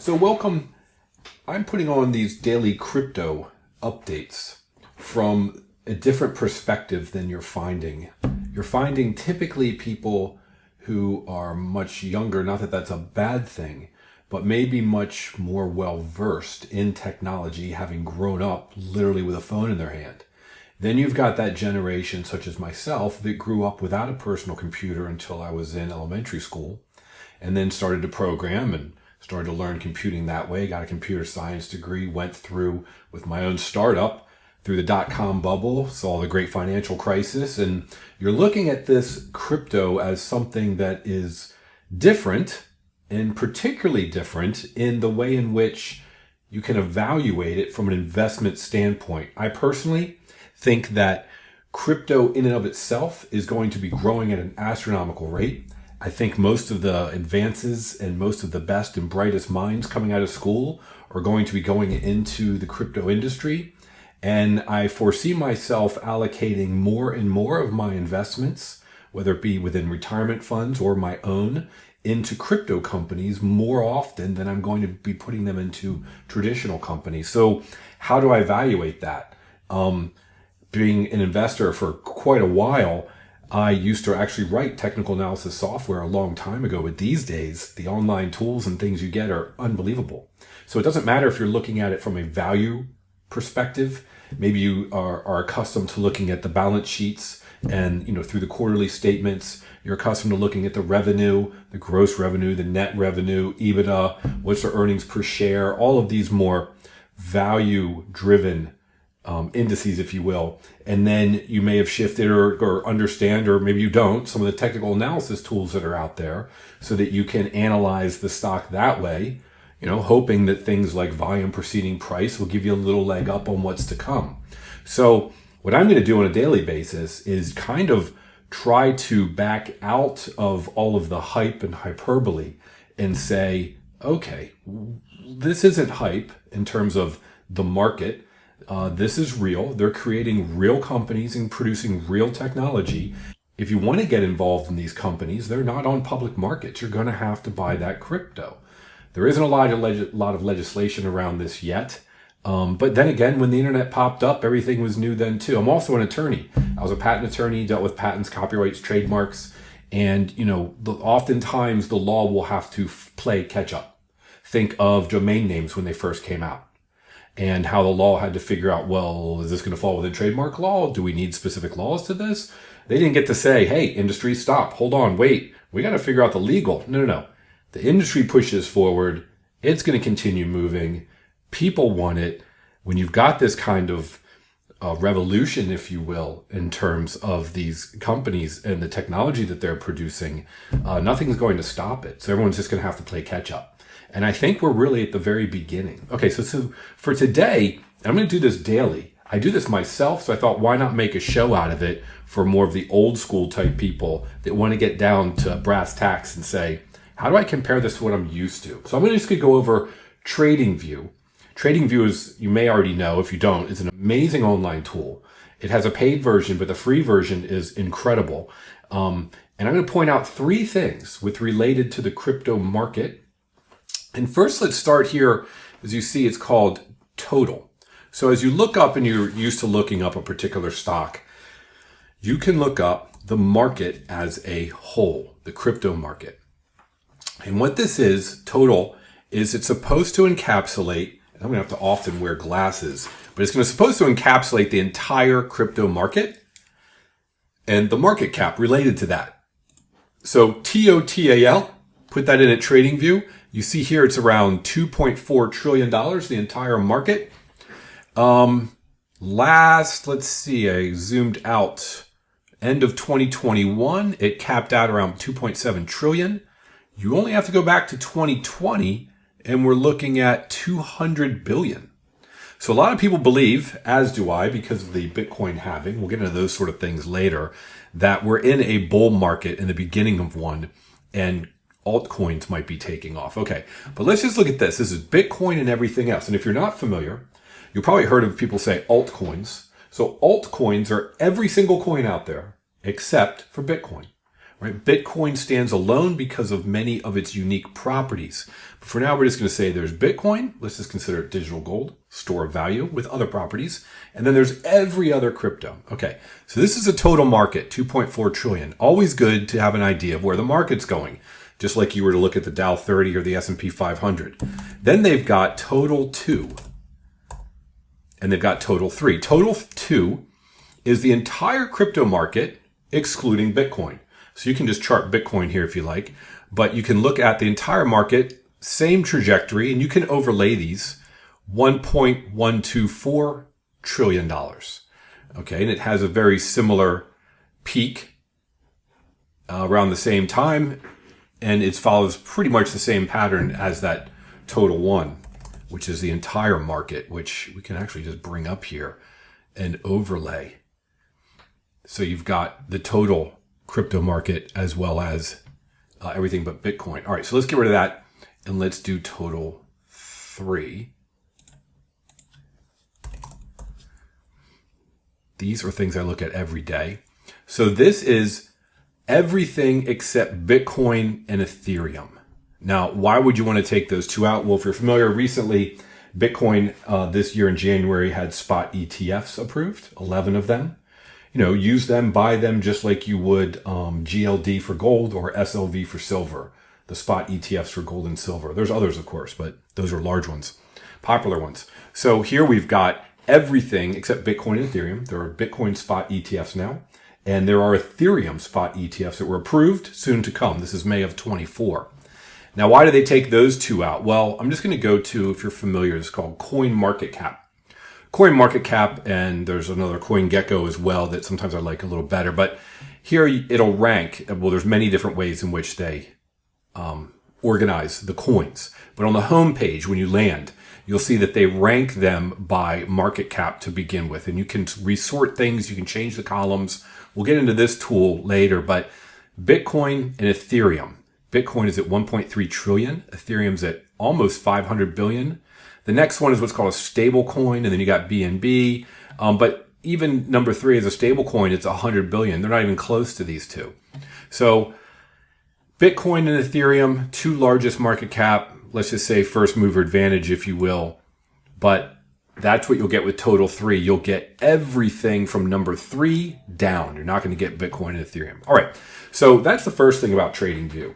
So welcome. I'm putting on these daily crypto updates from a different perspective than you're finding. You're finding typically people who are much younger, not that that's a bad thing, but maybe much more well-versed in technology, having grown up literally with a phone in their hand. Then you've got that generation, such as myself, that grew up without a personal computer until I was in elementary school, and then started to program and started to learn computing that way, got a computer science degree, went through with my own startup through the dot-com bubble, saw the great financial crisis, and you're looking at this crypto as something that is different, and particularly different in the way in which you can evaluate it from an investment standpoint. I personally think that crypto in and of itself is going to be growing at an astronomical rate. I think most of the advances and most of the best and brightest minds coming out of school are going to be going into the crypto industry. And I foresee myself allocating more and more of my investments, whether it be within retirement funds or my own, into crypto companies more often than I'm going to be putting them into traditional companies. So how do I evaluate that? Being an investor for quite a while, I used to actually write technical analysis software a long time ago, but these days, the online tools and things you get are unbelievable. So it doesn't matter if you're looking at it from a value perspective. Maybe you are accustomed to looking at the balance sheets and, through the quarterly statements, you're accustomed to looking at the revenue, the gross revenue, the net revenue, EBITDA, what's the earnings per share, all of these more value-driven indices, if you will. And then you may have shifted or understand, or maybe you don't, some of the technical analysis tools that are out there so that you can analyze the stock that way, hoping that things like volume preceding price will give you a little leg up on what's to come. So what I'm going to do on a daily basis is kind of try to back out of all of the hype and hyperbole and say, okay, this isn't hype in terms of the market. This is real. They're creating real companies and producing real technology. If you want to get involved in these companies, they're not on public markets. You're going to have to buy that crypto. There isn't a lot of legislation around this yet. But then again, when the internet popped up, everything was new then too. I'm also an attorney. I was a patent attorney, dealt with patents, copyrights, trademarks. And, oftentimes the law will have to play catch up. Think of domain names when they first came out, and how the law had to figure out, well, is this going to fall within trademark law? Do we need specific laws to this? They didn't get to say, hey, industry, stop, hold on, wait, we got to figure out the legal. No. The industry pushes forward. It's going to continue moving. People want it. When you've got this kind of revolution, if you will, in terms of these companies and the technology that they're producing, nothing's going to stop it. So everyone's just going to have to play catch up. And I think we're really at the very beginning. Okay, so for today, I'm going to do this daily. I do this myself, so I thought, why not make a show out of it for more of the old school type people that want to get down to brass tacks and say, how do I compare this to what I'm used to? So I'm just going to go over TradingView. TradingView is, you may already know, if you don't, is an amazing online tool. It has a paid version, but the free version is incredible. And I'm going to point out three things related to the crypto market. And first, let's start here. As you see, it's called total. So as you look up, and you're used to looking up a particular stock, you can look up the market as a whole, the crypto market. And what this is, total, is it's supposed to encapsulate, and I'm going to have to often wear glasses, but it's supposed to encapsulate the entire crypto market and the market cap related to that. So TOTAL, put that in at TradingView. You see here it's around $2.4 trillion, the entire market. Let's see, I zoomed out. End of 2021, it capped out around 2.7 trillion. You only have to go back to 2020, and we're looking at 200 billion. So a lot of people believe, as do I, because of the Bitcoin halving, we'll get into those sort of things later, that we're in a bull market in the beginning of one, and altcoins might be taking off. Okay, but let's just look at this. This is Bitcoin and everything else. And if you're not familiar, you've probably heard of people say altcoins. So altcoins are every single coin out there except for Bitcoin. right? Bitcoin stands alone because of many of its unique properties. But for now, we're just going to say there's Bitcoin. Let's just consider it digital gold, store of value with other properties. And then there's every other crypto. Okay, so this is a total market, 2.4 trillion. Always good to have an idea of where the market's going, just like you were to look at the Dow 30 or the S&P 500. Then they've got total 2. And they've got total 3. Total 2 is the entire crypto market, excluding Bitcoin. So you can just chart Bitcoin here if you like, but you can look at the entire market, same trajectory, and you can overlay these $1.124 trillion. Okay, and it has a very similar peak around the same time, and it follows pretty much the same pattern as that total 1, which is the entire market, which we can actually just bring up here and overlay. So you've got the total crypto market as well as everything but Bitcoin. All right, so let's get rid of that and let's do total 3. These are things I look at every day. So this is everything except Bitcoin and Ethereum. Now, why would you want to take those two out? Well, if you're familiar, recently Bitcoin this year in January had spot ETFs approved, 11 of them. Use them, buy them just like you would GLD for gold or SLV for silver, the spot ETFs for gold and silver. There's others, of course, but those are large ones, popular ones. So here we've got everything except Bitcoin and Ethereum. There are Bitcoin spot ETFs now, and there are Ethereum spot ETFs that were approved, soon to come. This is May of 24. Now, why do they take those two out? Well, I'm just going to go to, if you're familiar, it's called CoinMarketCap. CoinMarketCap, and there's another CoinGecko as well that sometimes I like a little better. But here it'll rank. Well, there's many different ways in which they organize the coins. But on the home page, when you land, you'll see that they rank them by market cap to begin with. And you can resort things. You can change the columns. We'll get into this tool later. But Bitcoin and Ethereum. Bitcoin is at 1.3 trillion. Ethereum's at almost 500 billion. The next one is what's called a stable coin, and then you got BNB. But even number 3 is a stable coin. It's 100 billion. They're not even close to these two. So Bitcoin and Ethereum, 2 largest market cap. Let's just say first mover advantage, if you will. But that's what you'll get with total 3. You'll get everything from number 3 down. You're not going to get Bitcoin and Ethereum. All right. So that's the first thing about TradingView.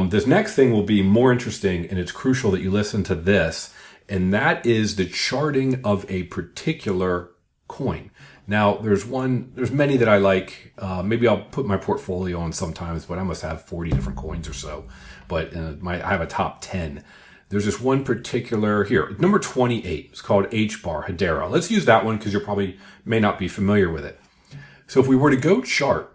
This next thing will be more interesting, and it's crucial that you listen to this. And that is the charting of a particular coin. Now, there's many that I like. Maybe I'll put my portfolio on sometimes, but I must have 40 different coins or so. But I have a top 10. There's this one particular here, number 28. It's called HBAR, Hedera. Let's use that one because you probably may not be familiar with it. So if we were to go chart,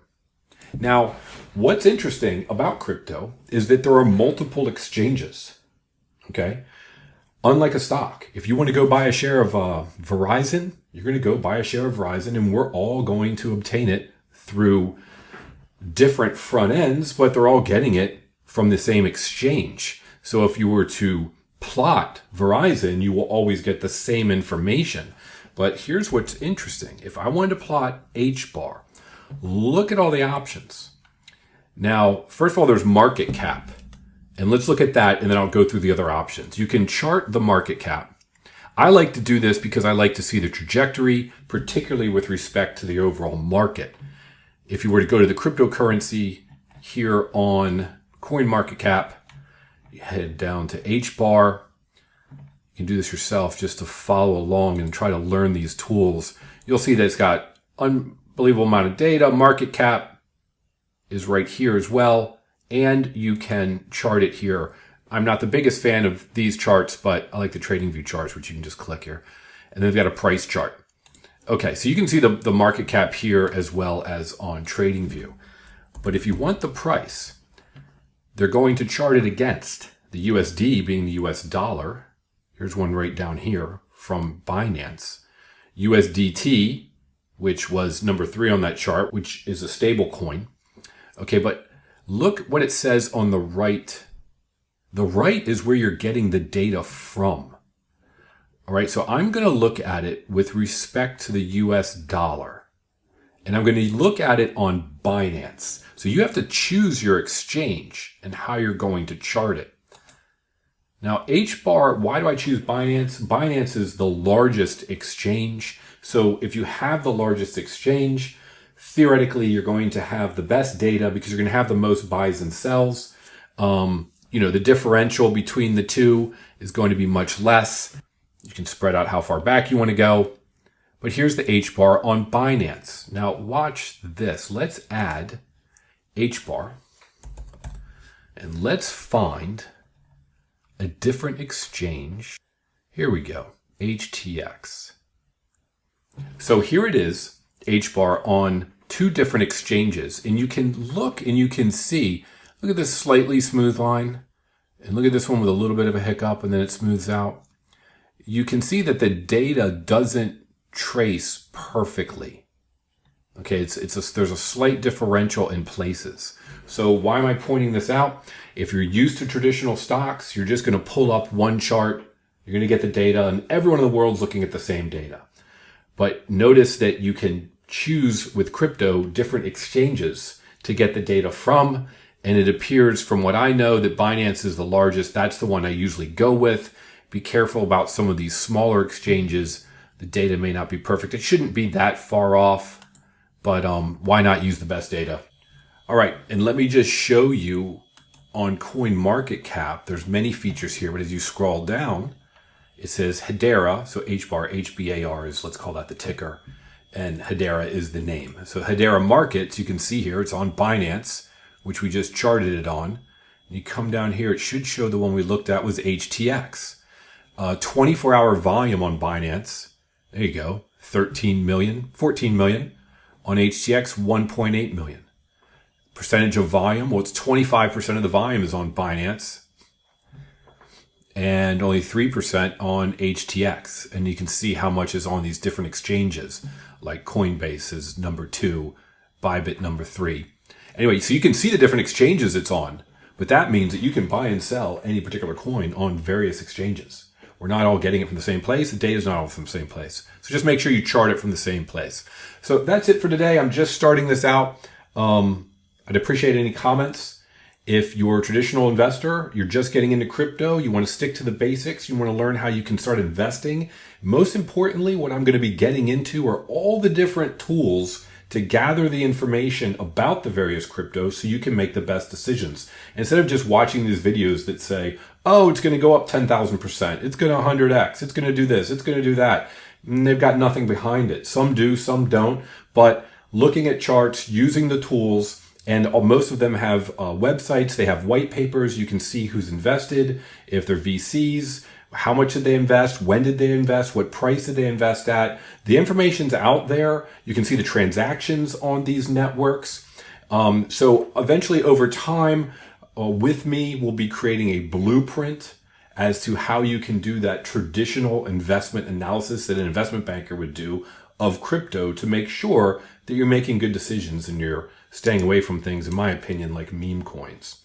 now what's interesting about crypto is that there are multiple exchanges. Okay. Unlike a stock, if you want to go buy a share of Verizon, you're going to go buy a share of Verizon, and we're all going to obtain it through different front ends, but they're all getting it from the same exchange. So if you were to plot Verizon, you will always get the same information. But here's what's interesting. If I wanted to plot HBAR, look at all the options. Now, first of all, there's market cap. And let's look at that, and then I'll go through the other options. You can chart the market cap. I like to do this because I like to see the trajectory, particularly with respect to the overall market. If you were to go to the cryptocurrency here on CoinMarketCap, you head down to HBAR. You can do this yourself just to follow along and try to learn these tools. You'll see that it's got unbelievable amount of data. Market cap is right here as well. And you can chart it here. I'm not the biggest fan of these charts, but I like the TradingView charts, which you can just click here. And then we've got a price chart. Okay, so you can see the market cap here as well as on TradingView. But if you want the price, they're going to chart it against the USD being the US dollar. Here's one right down here from Binance. USDT, which was number 3 on that chart, which is a stable coin. Okay, but look what it says on the right. The right is where you're getting the data from. All right, so I'm going to look at it with respect to the US dollar. And I'm going to look at it on Binance. So you have to choose your exchange and how you're going to chart it. Now, H-bar, why do I choose Binance? Binance is the largest exchange. So if you have the largest exchange, theoretically, you're going to have the best data because you're going to have the most buys and sells. The differential between the two is going to be much less. You can spread out how far back you want to go. But here's the H-bar on Binance. Now watch this. Let's add H-bar and let's find a different exchange. Here we go, HTX. So here it is, H-bar on two different exchanges. And you can look and you can see, look at this slightly smooth line. And look at this one with a little bit of a hiccup and then it smooths out. You can see that the data doesn't trace perfectly. Okay, there's a slight differential in places. So why am I pointing this out? If you're used to traditional stocks, you're just going to pull up one chart, you're going to get the data, and everyone in the world's looking at the same data. But notice that you can choose with crypto different exchanges to get the data from, and it appears from what I know that Binance is the largest. That's the one I usually go with. Be careful about some of these smaller exchanges. The data may not be perfect. It shouldn't be that far off, but why not use the best data? All right, and let me just show you on CoinMarketCap. There's many features here, but as you scroll down, it says Hedera. So H-bar, HBAR is, let's call that the ticker, and Hedera is the name. So Hedera Markets, you can see here, it's on Binance, which we just charted it on. You come down here, it should show the one we looked at was HTX. 24-hour volume on Binance. There you go. 13 million, 14 million. On HTX, 1.8 million. Percentage of volume, well, it's 25% of the volume is on Binance. And only 3% on HTX. And you can see how much is on these different exchanges. Like Coinbase is number 2, Bybit number 3. Anyway, so you can see the different exchanges it's on. But that means that you can buy and sell any particular coin on various exchanges. We're not all getting it from the same place. The data is not all from the same place. So just make sure you chart it from the same place. So that's it for today. I'm just starting this out. I'd appreciate any comments. If you're a traditional investor, you're just getting into crypto, you want to stick to the basics, you want to learn how you can start investing. Most importantly, what I'm going to be getting into are all the different tools to gather the information about the various cryptos so you can make the best decisions. Instead of just watching these videos that say, oh, it's going to go up 10,000%, it's going to 100x, it's going to do this, it's going to do that. And they've got nothing behind it. Some do, some don't. But looking at charts, using the tools, and most of them have websites, they have white papers, you can see who's invested, if they're VCs, how much did they invest? When did they invest? What price did they invest at? The information's out there. You can see the transactions on these networks. So eventually over time, with me, we'll be creating a blueprint as to how you can do that traditional investment analysis that an investment banker would do of crypto to make sure that you're making good decisions and you're staying away from things, in my opinion, like meme coins.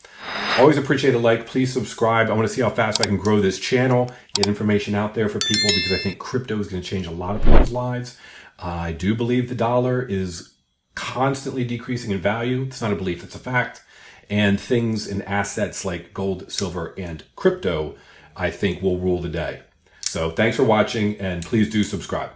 Always appreciate a like. Please subscribe. I want to see how fast I can grow this channel, get information out there for people, because I think crypto is going to change a lot of people's lives. I do believe the dollar is constantly decreasing in value. It's not a belief, it's a fact. And things and assets like gold, silver, and crypto, I think will rule the day. So thanks for watching, and please do subscribe.